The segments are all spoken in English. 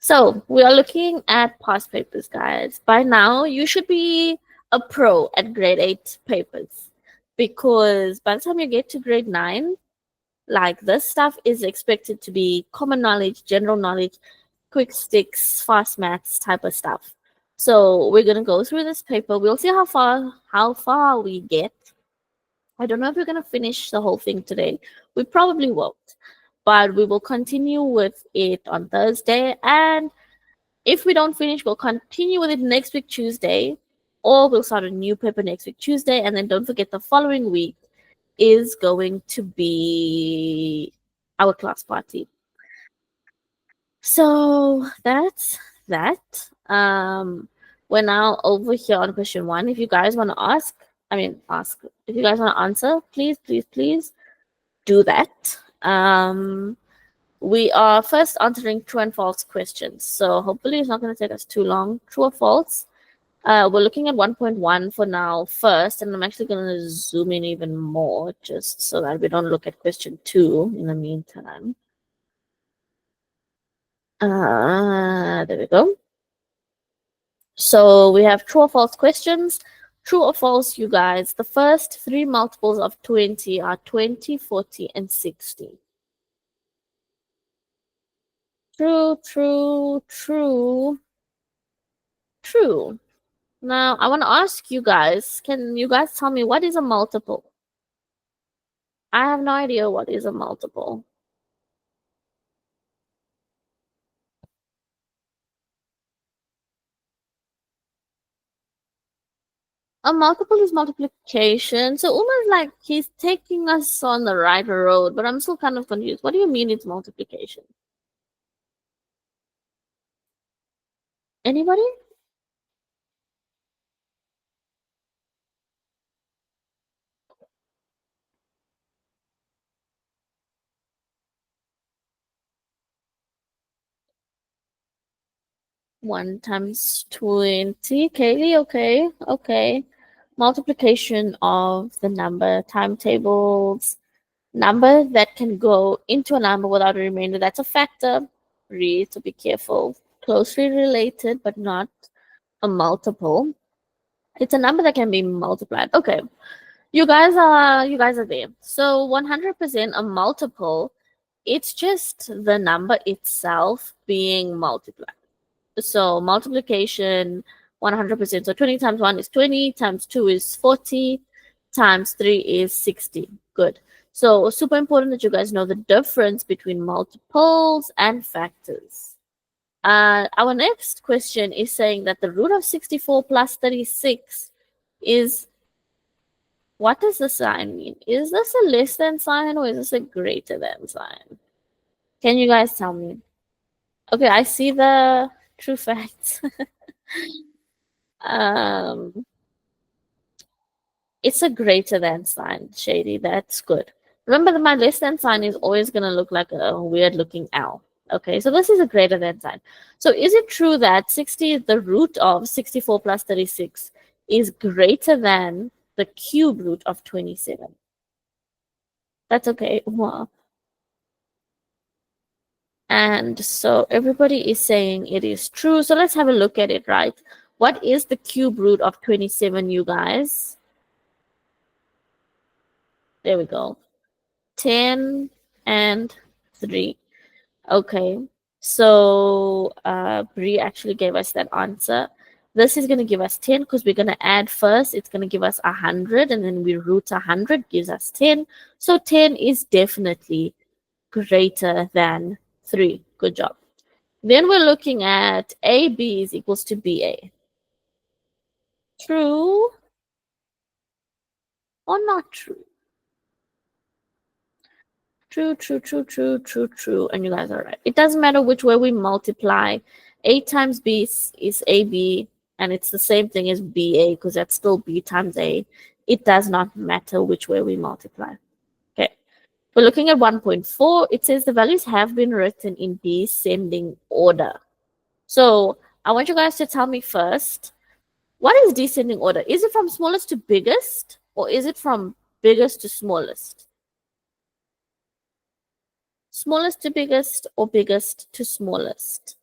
So we are looking at past papers, guys. By now, you should be a pro at grade 8 papers because by the time you get to grade 9, like this stuff is expected to be common knowledge, general knowledge, quick sticks, fast maths type of stuff. So we're gonna go through this paper. We'll see how far we get. I don't know if we're gonna finish the whole thing today. We probably won't, but we will continue with it on Thursday. And if we don't finish, we'll continue with it next week Tuesday, or we'll start a new paper next week Tuesday. And then don't forget the following week is going to be our class party. So that's that. We're now over here on question 1. If you guys want to ask. If you guys want to answer, please do that. We are first answering true and false questions. So hopefully it's not going to take us too long. True or false? We're looking at 1.1 for now first, and I'm actually going to zoom in even more just so that we don't look at question 2 in the meantime. There we go. So we have true or false questions. True or false, you guys? The first 3 multiples of 20 are 20, 40, and 60. True, true, true, true. Now, I want to ask you guys, can you guys tell me what is a multiple? I have no idea what is a multiple. A multiple is multiplication. So almost like he's taking us on the right road, but I'm still kind of confused. What do you mean it's multiplication? Anybody? One times 20. Kaylee, okay. Multiplication of the number, timetables, number that can go into a number without a remainder. That's a factor. Read, so be careful. Closely related, but not a multiple. It's a number that can be multiplied. Okay. You guys are there. So 100% a multiple, it's just the number itself being multiplied. So multiplication 100%. So 20 times 1 is 20, times 2 is 40, times 3 is 60. Good. So super important that you guys know the difference between multiples and factors. Our next question is saying that the root of 64 plus 36 is, what does the sign mean? Is this a less than sign or is this a greater than sign? Can you guys tell me? Okay, I see the true facts. um, it's a greater than sign, Shady. That's good. Remember that my less than sign is always going to look like a weird looking L. Okay, so this is a greater than sign. So is it true that 60, the root of 64 plus 36 is greater than the cube root of 27? That's okay. Wow. And so everybody is saying it is true. So let's have a look at it, right? What is the cube root of 27, you guys? There we go. 10 and 3. Okay. So Brie actually gave us that answer. This is going to give us 10 because we're going to add first. It's going to give us 100, and then we root 100 gives us 10. So 10 is definitely greater than 3. Good job. Then we're looking at AB is equals to BA. True or not true? True, true, true, true, true, true. And you guys are right. It doesn't matter which way we multiply. A times B is AB, and it's the same thing as BA because that's still B times A. It does not matter which way we multiply. Okay. We're looking at 1.4. It says the values have been written in descending order. So I want you guys to tell me first, what is descending order? Is it from smallest to biggest, or is it from biggest to smallest? Smallest to biggest or biggest to smallest?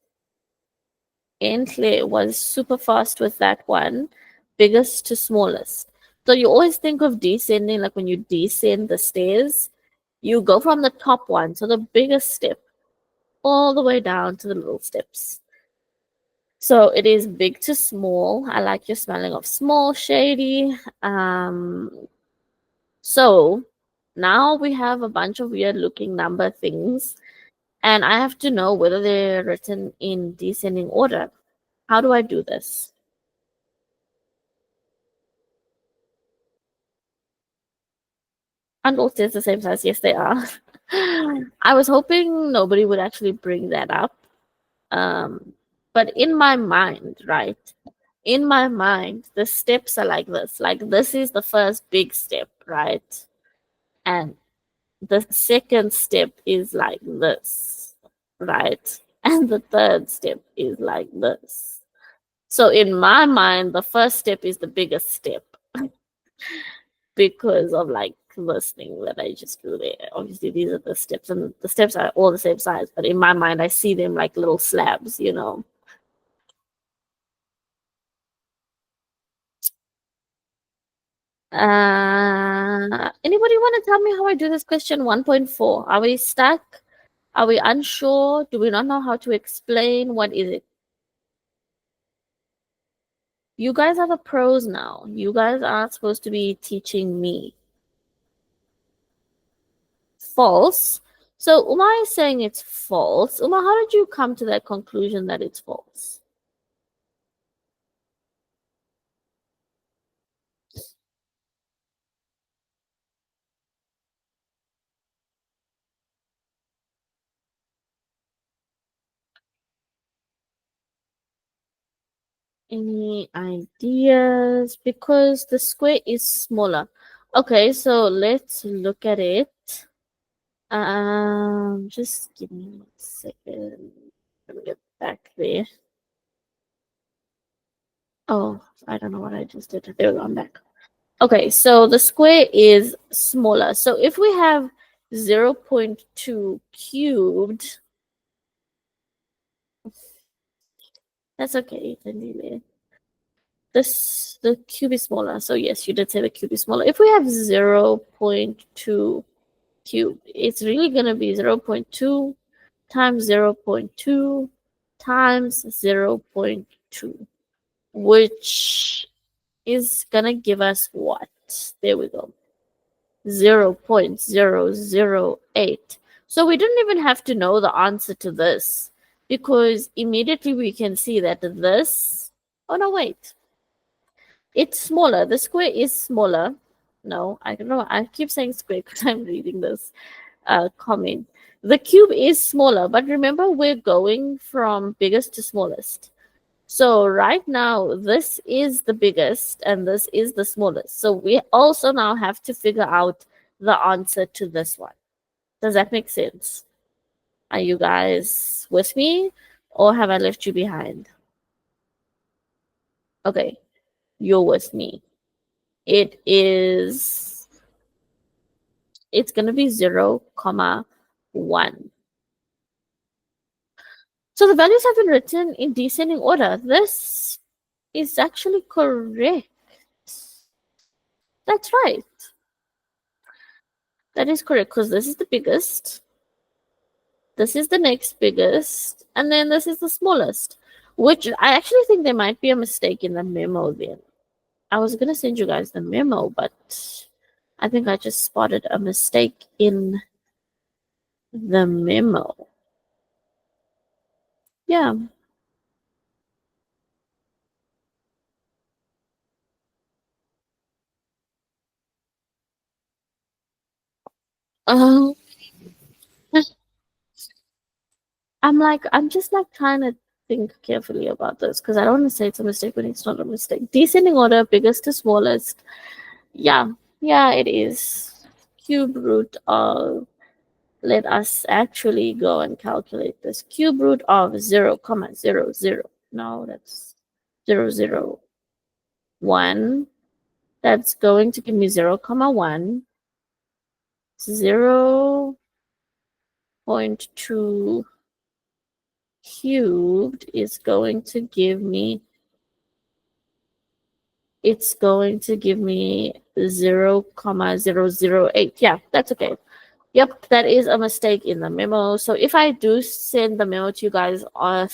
Entle was super fast with that one, biggest to smallest. So you always think of descending, like when you descend the stairs, you go from the top one, so the biggest step, all the way down to the little steps. So it is big to small. I like your smelling of small, shady. So now we have a bunch of weird looking number things, and I have to know whether they're written in descending order. How do I do this? And all stairs the same size? Yes, they are. I was hoping nobody would actually bring that up. But in my mind, right? In my mind, the steps are like this. Like this is the first big step, right? And the second step is like this, right? And the third step is like this. So in my mind, the first step is the biggest step because of like this thing that I just drew there. Obviously, these are the steps, and the steps are all the same size, but in my mind, I see them like little slabs, you know. Anybody want to tell me how I do this question 1.4? Are we stuck? Are we unsure? Do we not know how to explain? What is it? You guys are the pros now. You guys are supposed to be teaching me. False. So Uma is saying it's false. Uma, how did you come to that conclusion that it's false? Any ideas? Because the square is smaller. Okay, so let's look at it. Just give me 1 second. Let me get back there. Oh, I don't know what I just did. There we go, I'm back. Okay, so the square is smaller. So if we have 0.2 cubed, that's okay. The cube is smaller. So yes, you did say the cube is smaller. If we have 0.2 cube, it's really gonna be 0.2 times 0.2 times 0.2, which is gonna give us what? There we go. 0.008. So we didn't even have to know the answer to this because immediately we can see that this, oh no, wait, it's smaller. The square is smaller. No, I don't know. I keep saying square because I'm reading this comment. The cube is smaller, but remember we're going from biggest to smallest. So right now, this is the biggest and this is the smallest. So we also now have to figure out the answer to this one. Does that make sense? Are you guys with me or have I left you behind? Okay, you're with me. It's going to be 0, comma 1. So the values have been written in descending order. This is actually correct. That's right. That is correct because this is the biggest, this is the next biggest, and then this is the smallest, which I actually think there might be a mistake in the memo then. I was going to send you guys the memo, but I think I just spotted a mistake in the memo. Yeah. Uh, I'm just like trying to think carefully about this because I don't want to say it's a mistake when it's not a mistake. Descending order, biggest to smallest. Yeah, yeah, it is. Cube root of, let us actually go and calculate this. Cube root of 0, comma 0, 0. No, that's 0, 0, 1. That's going to give me 0, comma 1. 0.2 cubed is going to give me, it's going to give me 0,008. Yeah, that's okay. Yep, that is a mistake in the memo. So if I do send the memo to you guys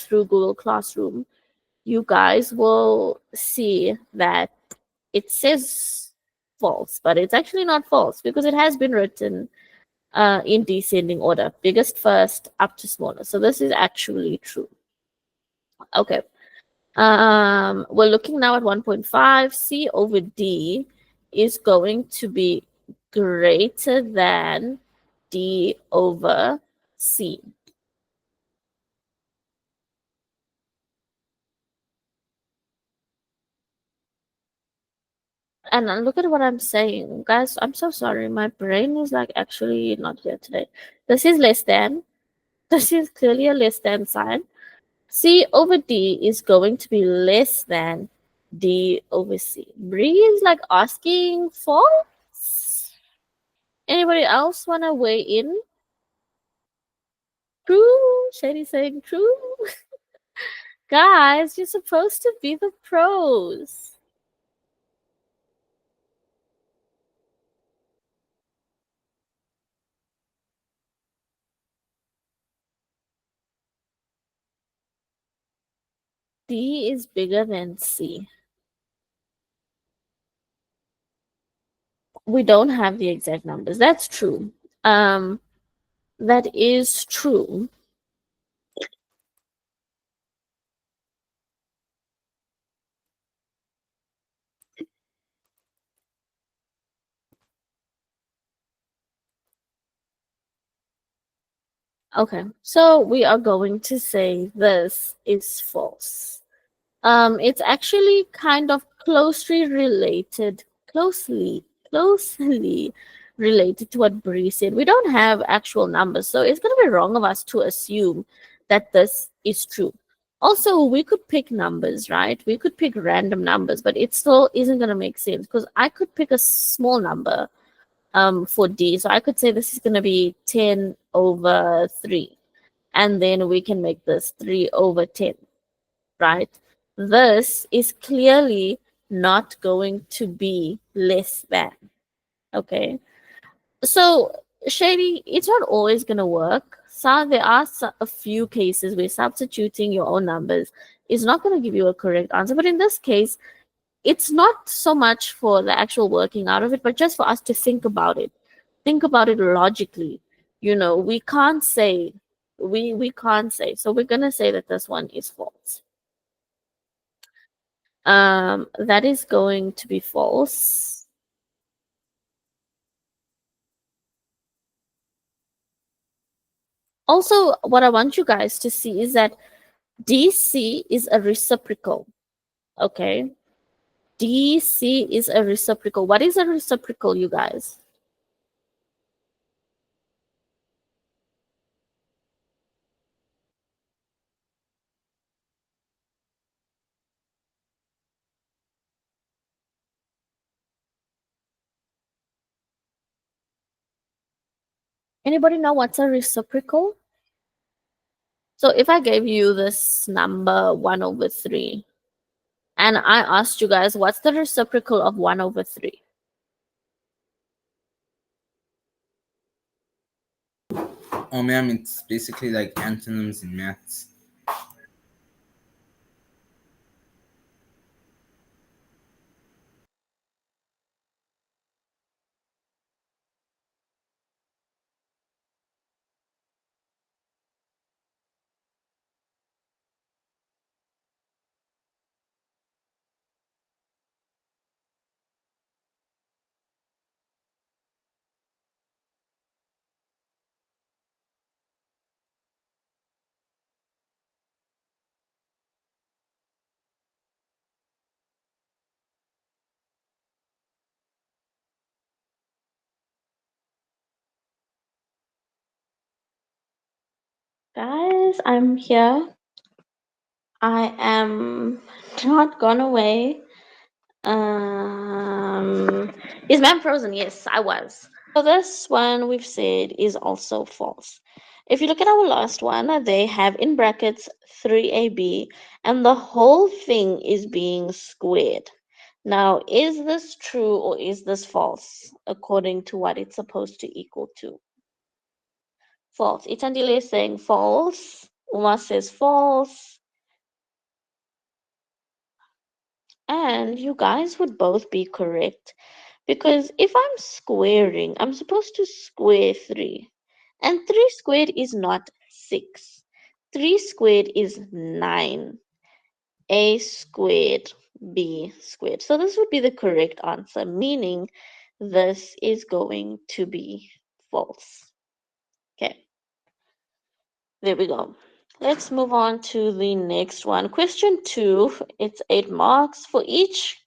through Google Classroom, you guys will see that it says false, but it's actually not false because it has been written in descending order, biggest first up to smallest. So this is actually true. Okay. We're looking now at 1.5. C over D is going to be greater than D over C. And look at what I'm saying. Guys, I'm so sorry. My brain is like actually not here today. This is less than. This is clearly a less than sign. C over D is going to be less than D over C. Bree is like asking false. Anybody else want to weigh in? True. Shady saying true. Guys, you're supposed to be the pros. D is bigger than C. We don't have the exact numbers. That's true. That is true. Okay, so we are going to say this is false. It's actually kind of closely related to what Bree said. We don't have actual numbers, so it's gonna be wrong of us to assume that this is true. Also, we could pick numbers, right? We could pick random numbers, but it still isn't gonna make sense because I could pick a small number for D. So I could say this is gonna be 10 over 3, and then we can make this 3 over 10, right? This is clearly not going to be less than. Okay. So, Shady, it's not always going to work. So, there are a few cases where substituting your own numbers is not going to give you a correct answer. But in this case, it's not so much for the actual working out of it, but just for us to think about it. Think about it logically. We can't say, we can't say. So, we're going to say that this one is false. That is going to be false. Also, what I want you guys to see is that DC is a reciprocal. Okay. DC is a reciprocal. What is a reciprocal, you guys? Anybody know what's a reciprocal? So if I gave you this number 1 over 3, and I asked you guys, what's the reciprocal of 1 over 3? Oh, ma'am, it's basically like antonyms in maths. Guys, I'm here. I am not gone away. Is man frozen? Yes, I was. So this one we've said is also false. If you look at our last one, they have in brackets 3ab, and the whole thing is being squared. Now, is this true or is this false according to what it's supposed to equal to? False. Itandile is saying false. Uma says false. And you guys would both be correct. Because if I'm squaring, I'm supposed to square 3. And 3 squared is not 6. 3 squared is 9. A squared, B squared. So this would be the correct answer, meaning this is going to be false. Okay, there we go. Let's move on to the next one. Question 2, it's 8 marks. For each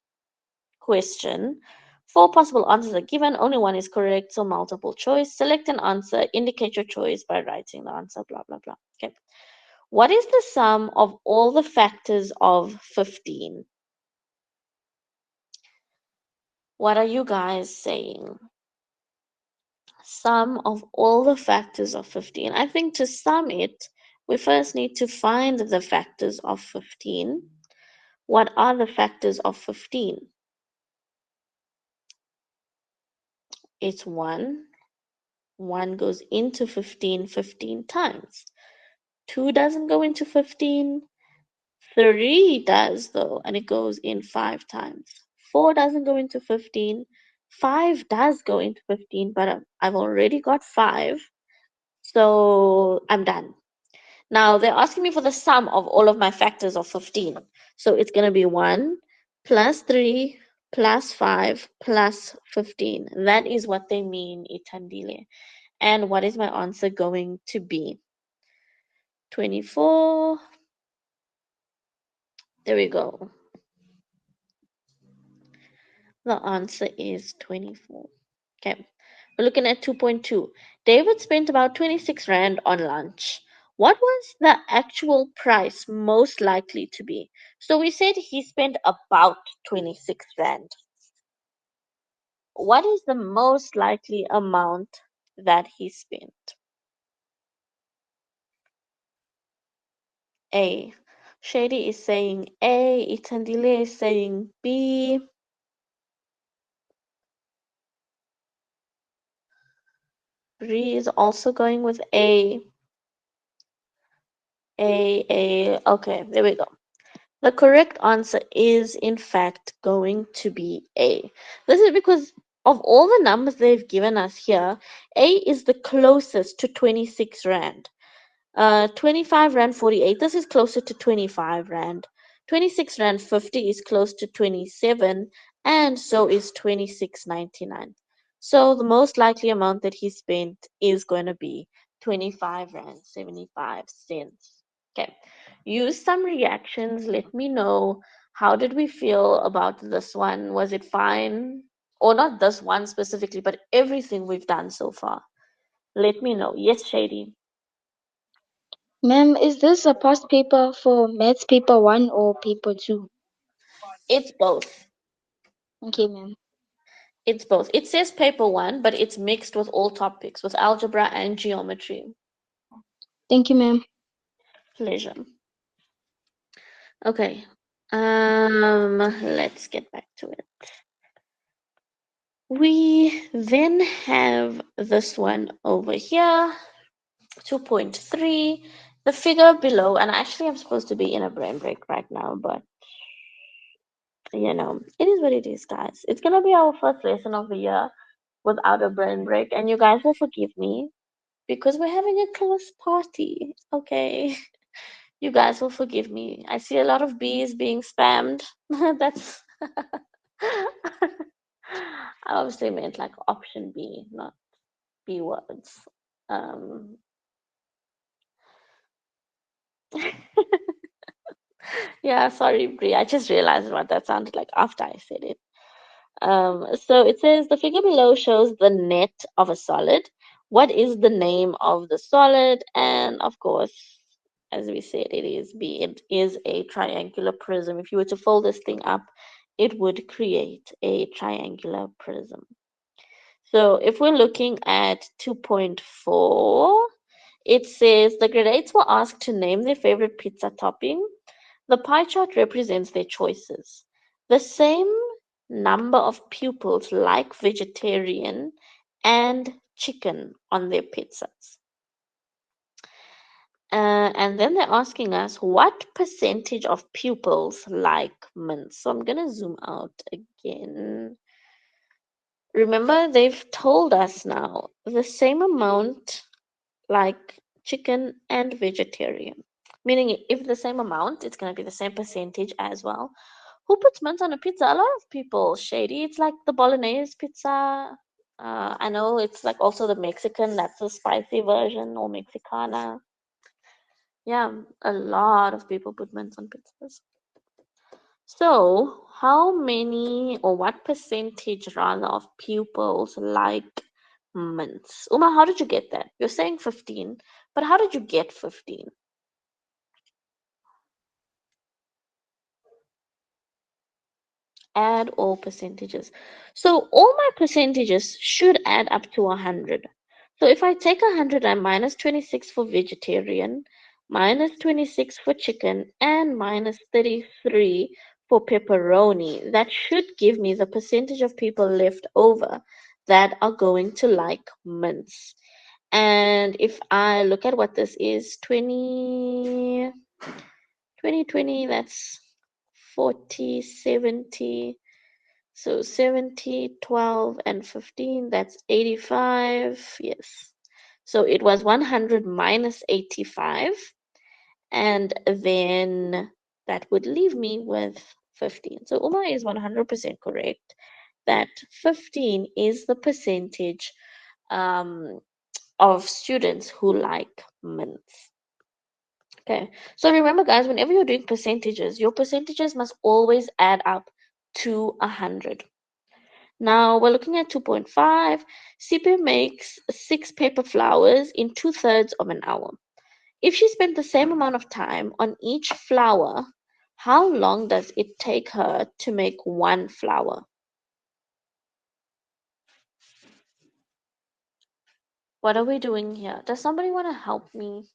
question, 4 possible answers are given. Only one is correct, so multiple choice. Select an answer, indicate your choice by writing the answer, blah, blah, blah. Okay. What is the sum of all the factors of 15? What are you guys saying? Sum of all the factors of 15. I think to sum it, we first need to find the factors of 15. What are the factors of 15? It's 1. 1 goes into 15 15 times. 2 doesn't go into 15. 3 does, though, and it goes in 5 times. 4 doesn't go into 15. 5 does go into 15, but I've already got 5, so I'm done. Now they're asking me for the sum of all of my factors of 15. So it's going to be 1 plus 3 plus 5 plus 15. That is what they mean, Itandile. And what is my answer going to be? 24. There we go. The answer is 24. Okay. We're looking at 2.2. David spent about 26 Rand on lunch. What was the actual price most likely to be? So we said he spent about 26 Rand. What is the most likely amount that he spent? A. Shady is saying A. Itandile is saying B. Bree is also going with A. Okay, there we go. The correct answer is, in fact, going to be A. This is because of all the numbers they've given us here, A is the closest to 26 Rand. 25 Rand 48, this is closer to 25 Rand. 26 Rand 50 is close to 27, and so is 26.99. So the most likely amount that he spent is going to be 25 Rand 75 cents. Okay, use some reactions. Let me know, how did we feel about this one? Was it fine? Or not this one specifically, but everything we've done so far. Let me know. Yes, Shady. Ma'am, is this a past paper for maths paper 1 or paper 2? It's both. Okay, ma'am. It's both. It says paper 1, but it's mixed with all topics, with algebra and geometry. Thank you, ma'am. Pleasure. Okay. Let's get back to it. We then have this one over here, 2.3. The figure below, and actually I'm supposed to be in a brain break right now, but it is what it is, guys. It's gonna be our first lesson of the year without a brain break, and you guys will forgive me because we're having a class party. Okay. You guys will forgive me. I see a lot of bees being spammed. That's I obviously meant like option B, not B words. Um yeah, sorry, Brie. I just realized what that sounded like after I said it. So it says the figure below shows the net of a solid. What is the name of the solid? And of course, as we said, it is B. It is a triangular prism. If you were to fold this thing up, it would create a triangular prism. So if we're looking at 2.4, It says the grades were asked to name their favorite pizza topping. The pie chart represents their choices. The same number of pupils like vegetarian and chicken on their pizzas. And then they're asking us what percentage of pupils like mince. So I'm going to zoom out again. Remember, they've told us now the same amount like chicken and vegetarian. Meaning, if the same amount, it's going to be the same percentage as well. Who puts mince on a pizza? A lot of people, Shady. It's like the bolognese pizza. I know it's like also the Mexican, that's the spicy version, or Mexicana. Yeah, a lot of people put mince on pizzas. So, how many or what percentage rather of pupils like mince? Uma, how did you get that? You're saying 15, but how did you get 15? Add all percentages. So all my percentages should add up to 100. So if I take 100 and minus 26 for vegetarian, minus 26 for chicken, and minus 33 for pepperoni, that should give me the percentage of people left over that are going to like mince. And if I look at what this is, 20, 20, that's 40, 70. So 70, 12, and 15, that's 85. Yes. So it was 100 minus 85. And then that would leave me with 15. So Uma is 100% correct that 15 is the percentage of students who like mince. Okay, so remember, guys, whenever you're doing percentages, your percentages must always add up to 100. Now we're looking at 2.5. Sipe makes 6 paper flowers in 2/3 of an hour. If she spent the same amount of time on each flower, how long does it take her to make one flower? What are we doing here? Does somebody want to help me?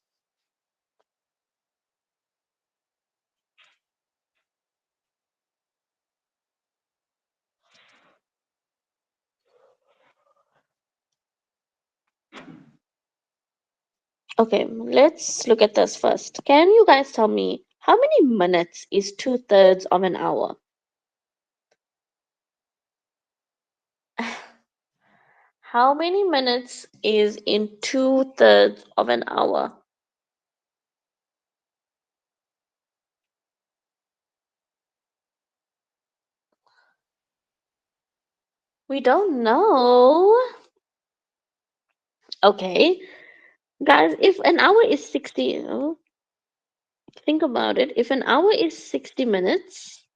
Okay, let's look at this first. Can you guys tell me how many minutes is 2/3 of an hour? How many minutes is in 2/3 of an hour? We don't know. Okay, guys, if an hour is 60, think about it. If an hour is 60 minutes,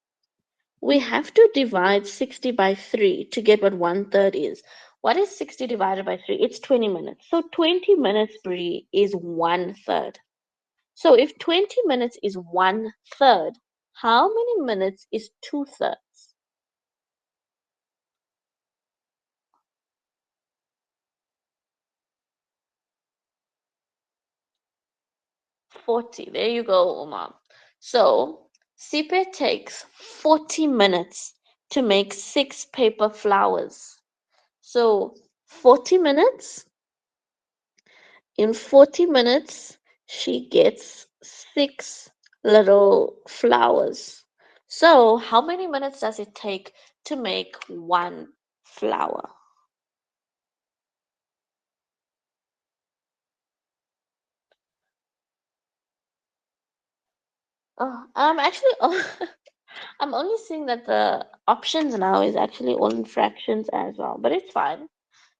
we have to divide 60 by 3 to get what 1/3 is. What is 60 divided by 3? It's 20 minutes. So 20 minutes, Brie, is 1/3. So if 20 minutes is 1/3, how many minutes is 2/3? 40. There you go, Omar. So Sipe takes 40 minutes to make 6 paper flowers. So 40 minutes, in 40 minutes, she gets 6 little flowers. So how many minutes does it take to make one flower? Oh, I'm actually I'm only seeing that the options now is actually all in fractions as well, but it's fine.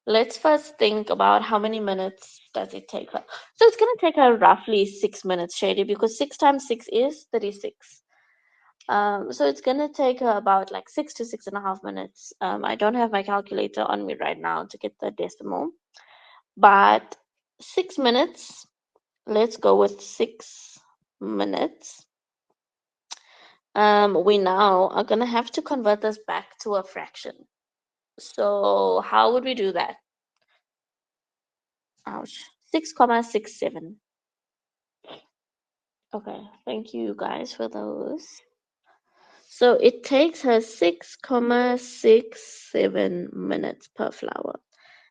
Let's first think about how many minutes does it take her. So it's gonna take her roughly 6 minutes, Shady, because 6 times 6 is 36. So it's gonna take her about like 6 to 6.5 minutes. I don't have my calculator on me right now to get the decimal, but 6 minutes. Let's go with 6 minutes. We now are gonna have to convert this back to a fraction. So how would we do that? Ouch. 6,67. Okay, thank you guys for those. So it takes her 6,67 minutes per flower.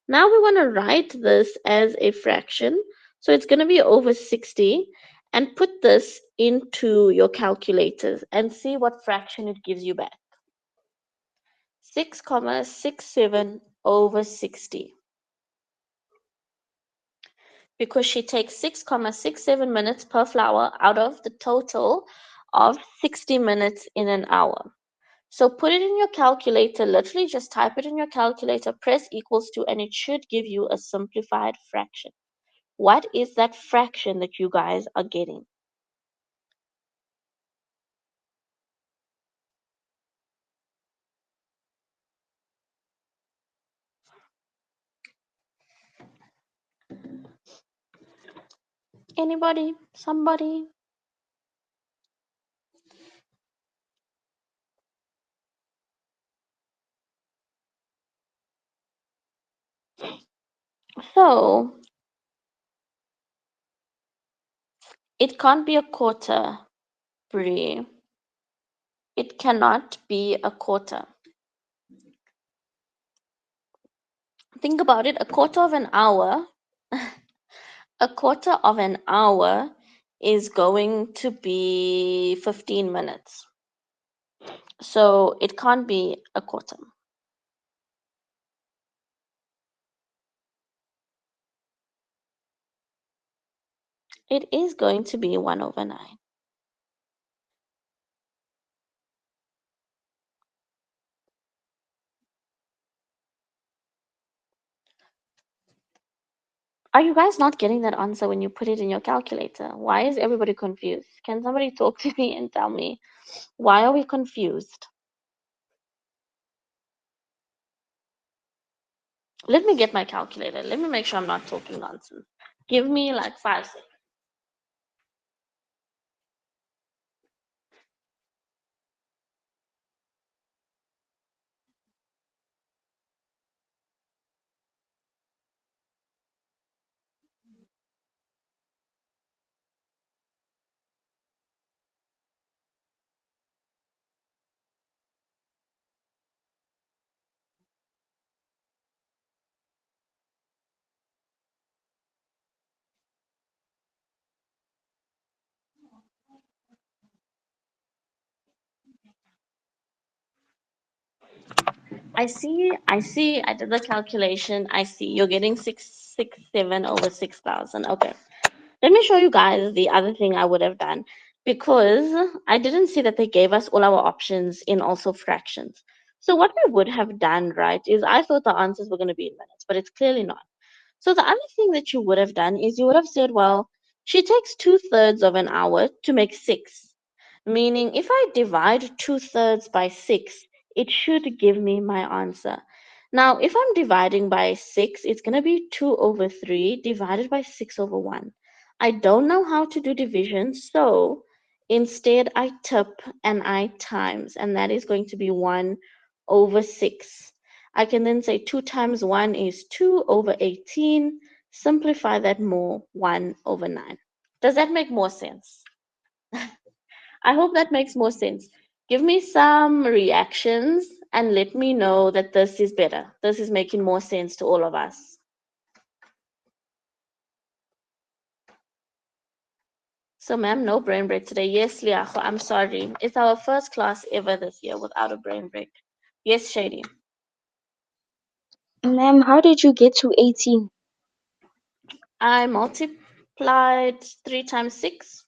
Now we want to write this as a fraction. So it's going to be over 60, and put this into your calculators and see what fraction it gives you back. 6,67 over 60. Because she takes 6,67 minutes per flower out of the total of 60 minutes in an hour. So put it in your calculator, literally just type it in your calculator, press equals to, and it should give you a simplified fraction. What is that fraction that you guys are getting? Anybody? Somebody? So it can't be a quarter, Brie. It cannot be a quarter. Think about it, a quarter of an hour. A quarter of an hour is going to be 15 minutes. So it can't be a quarter. It is going to be 1 over 9. Are you guys not getting that answer when you put it in your calculator? Why is everybody confused? Can somebody talk to me and tell me, why are we confused? Let me get my calculator. Let me make sure I'm not talking nonsense. Give me like 5 seconds. I did the calculation. I see you're getting 667 over 6,000. Okay. Let me show you guys the other thing I would have done, because I didn't see that they gave us all our options in also fractions. So what we would have done, right, is I thought the answers were going to be in minutes, but it's clearly not. So the other thing that you would have done is you would have said, well, she takes 2/3 of an hour to make 6. Meaning, if I divide 2/3 by 6, it should give me my answer. Now, if I'm dividing by 6, it's going to be 2 over 3 divided by 6 over 1. I don't know how to do division, so instead I tip and I times, and that is going to be 1 over 6. I can then say 2 times 1 is 2 over 18. Simplify that more, 1 over 9. Does that make more sense? I hope that makes more sense. Give me some reactions and let me know that this is better. This is making more sense to all of us. So, ma'am, no brain break today. Yes, Liacho, I'm sorry. It's our first class ever this year without a brain break. Yes, Shady. Ma'am, how did you get to 18? I multiplied 3 times 6.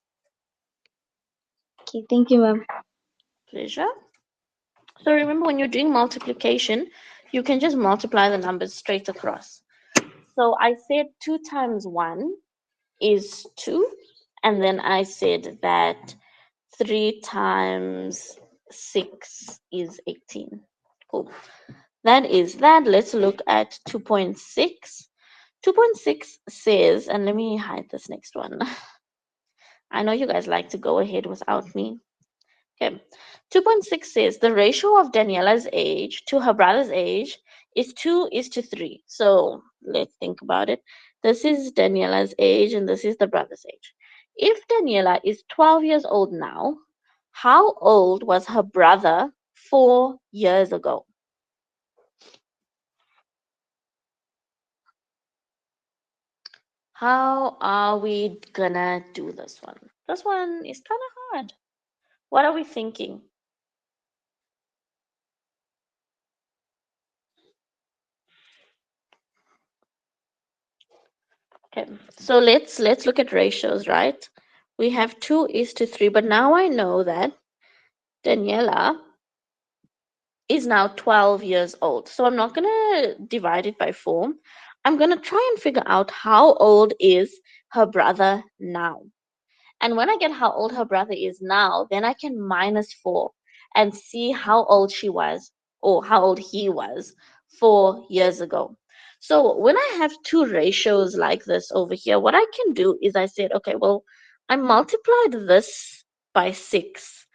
Okay, thank you, ma'am. Pleasure. So remember, when you're doing multiplication, you can just multiply the numbers straight across. So I said 2 times 1 is 2. And then I said that 3 times 6 is 18. Cool. That is that. Let's look at 2.6. 2.6 says, and let me hide this next one. I know you guys like to go ahead without me. Okay. 2.6 says the ratio of Daniela's age to her brother's age is 2:3. So let's think about it. This is Daniela's age and this is the brother's age. If Daniela is 12 years old now, how old was her brother 4 years ago? How are we gonna do this one? This one is kind of hard. What are we thinking? Okay, so let's look at ratios, right? We have 2:3, but now I know that Daniela is now 12 years old. So I'm not gonna divide it by 4. I'm gonna try and figure out how old is her brother now. And when I get how old her brother is now, then I can minus 4 and see how old she was or how old he was 4 years ago. So when I have two ratios like this over here, what I can do is I said, okay, well, I multiplied this by 6.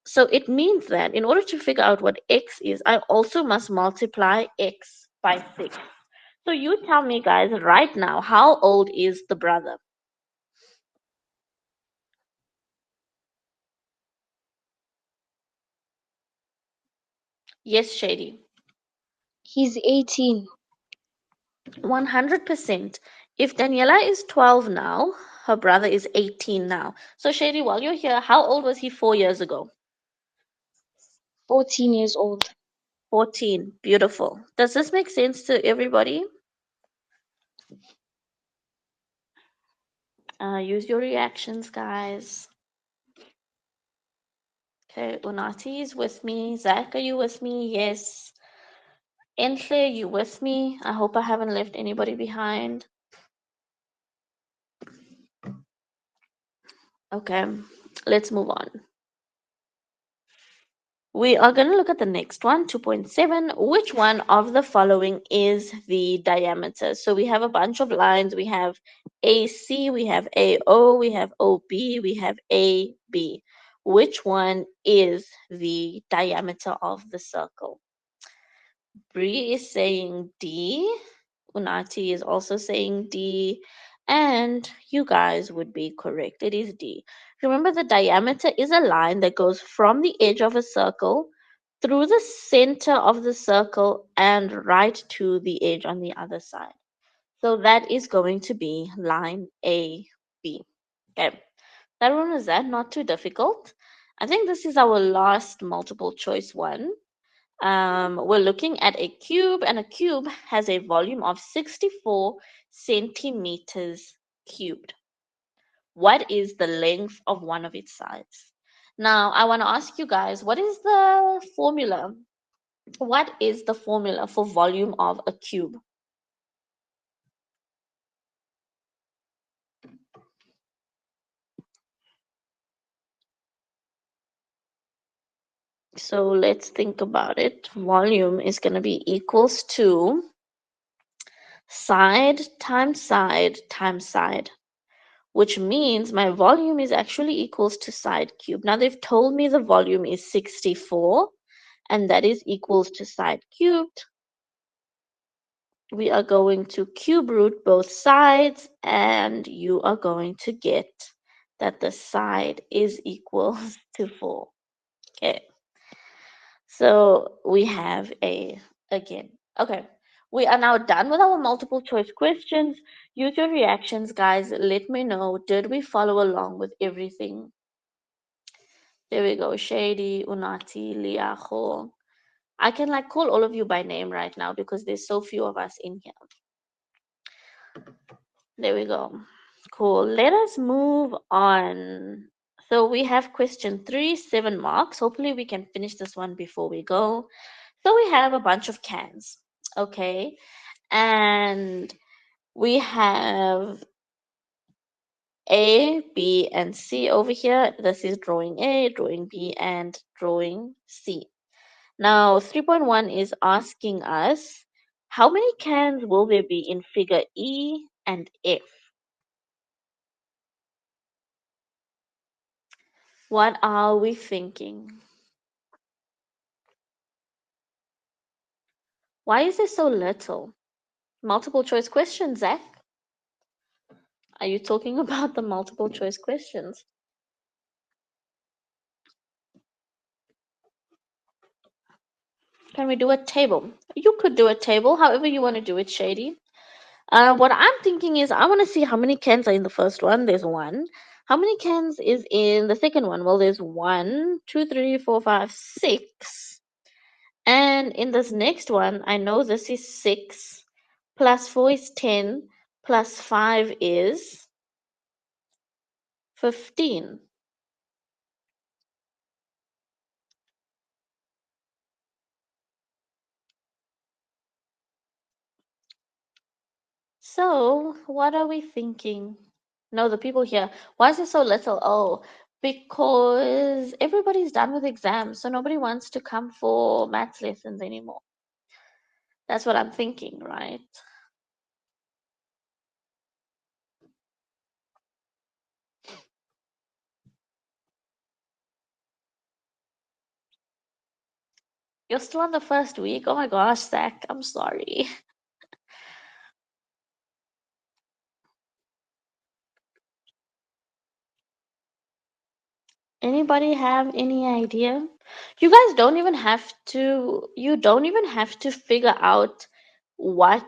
So it means that in order to figure out what x is, I also must multiply x by 6. So you tell me, guys, right now, how old is the brother? Yes, Shady. He's 18. 100%. If Daniela is 12 now, her brother is 18 now. So, Shady, while you're here, how old was he 4 years ago? 14 years old. 14. Beautiful. Does this make sense to everybody? Use your reactions, guys. Okay, Unati is with me. Zach, are you with me? Yes. Entle, you with me? I hope I haven't left anybody behind. Okay, let's move on. We are going to look at the next one, 2.7. Which one of the following is the diameter? So we have a bunch of lines. We have AC, we have AO, we have OB, we have AB. Which one is the diameter of the circle? Bree is saying D. Unati is also saying D. And you guys would be correct. It is D. Remember, the diameter is a line that goes from the edge of a circle through the center of the circle and right to the edge on the other side. So that is going to be line AB. Okay. That one was that not too difficult. I think this is our last multiple choice one. We're looking at a cube, and a cube has a volume of 64 centimeters cubed. What is the length of one of its sides? Now, I want to ask you guys, what is the formula? What is the formula for volume of a cube? So let's think about it. Volume is going to be equals to side times side times side, which means my volume is actually equals to side cube. Now they've told me the volume is 64, and that is equals to side cubed. We are going to cube root both sides, and you are going to get that the side is equals to 4. Okay. So we have a again. Okay. We are now done with our multiple choice questions. Use your reactions, guys. Let me know. Did we follow along with everything? There we go. Shady, Unati, Liaho. I can like call all of you by name right now because there's so few of us in here. There we go. Cool. Let us move on. So we have question 3, 7 marks. Hopefully we can finish this one before we go. So we have a bunch of cans. Okay. And we have A, B, and C over here. This is drawing A, drawing B, and drawing C. Now, 3.1 is asking us how many cans will there be in figure E and F? What are we thinking? Why is there so little? Multiple choice question, Zach. Are you talking about the multiple choice questions? Can we do a table? You could do a table, however you want to do it, Shady. What I'm thinking is I want to see how many cans are in the first one. There's one. How many cans is in the second one? Well, there's 1, 2, 3, 4, 5, 6. And in this next one, I know this is 6, plus 4 is 10, plus 5 is 15. So, what are we thinking? No, the people here. Why is it so little? Oh, because everybody's done with exams, so nobody wants to come for maths lessons anymore. That's what I'm thinking, right? You're still on the first week? Oh my gosh, Zach, I'm sorry. Anybody have any idea? You guys don't even have to, you don't even have to figure out what,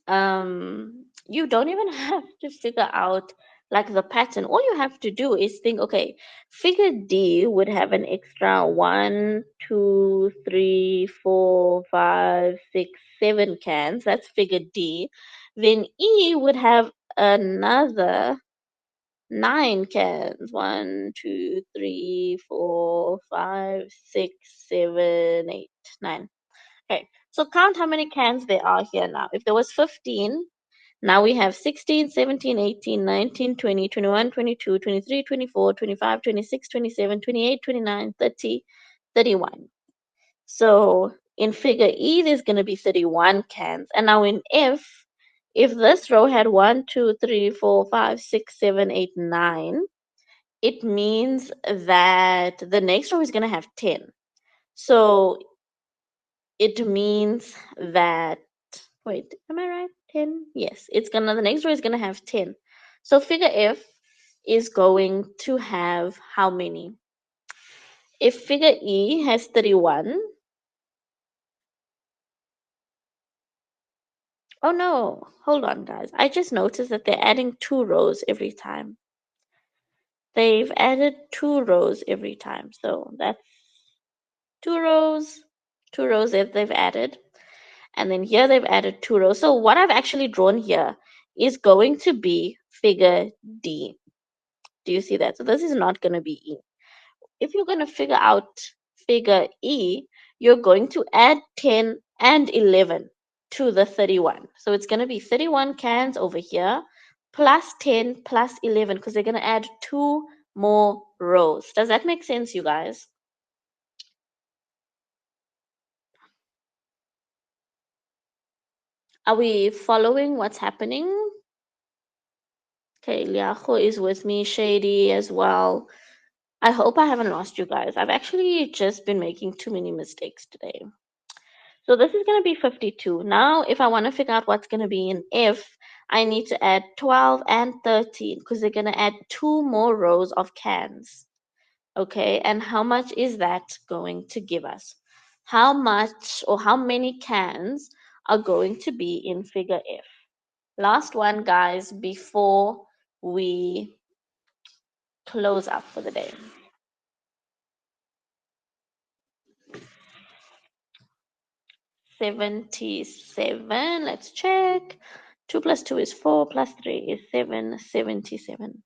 you don't even have to figure out like the pattern. All you have to do is think, okay, figure D would have an extra 1, 2, 3, 4, 5, 6, 7 cans. That's figure D. Then E would have another 9 cans. 1, 2, 3, 4, 5, 6, 7, 8, 9. Okay, so count how many cans there are here now. If there was 15, now we have 16, 17, 18, 19, 20, 21, 22, 23, 24, 25, 26, 27, 28, 29, 30, 31. So in figure E, there's going to be 31 cans. And now in F, if this row had 1, 2, 3, 4, 5, 6, 7, 8, 9, it means that the next row is going to have 10. So it means that, wait, am I right? 10? Yes, the next row is going to have 10. So figure F is going to have how many? If figure E has 31, oh no, hold on guys. I just noticed that they're adding 2 rows every time. They've added 2 rows every time. So that's 2 rows, 2 rows that they've added. And then here they've added 2 rows. So what I've actually drawn here is going to be figure D. Do you see that? So this is not going to be E. If you're going to figure out figure E, you're going to add 10 and 11 to the 31. So it's going to be 31 cans over here plus 10 plus 11 because they're going to add 2 more rows. Does that make sense, you guys? Are we following what's happening? Okay, Liacho is with me, Shady as well. I hope I haven't lost you guys. I've actually just been making too many mistakes today. So this is going to be 52. Now, if I want to figure out what's going to be in F, I need to add 12 and 13 because they're going to add 2 more rows of cans. Okay, and how much is that going to give us? How much or how many cans are going to be in figure F? Last one, guys, before we close up for the day. 77. Let's check. 2 plus 2 is 4 plus 3 is 7. 77.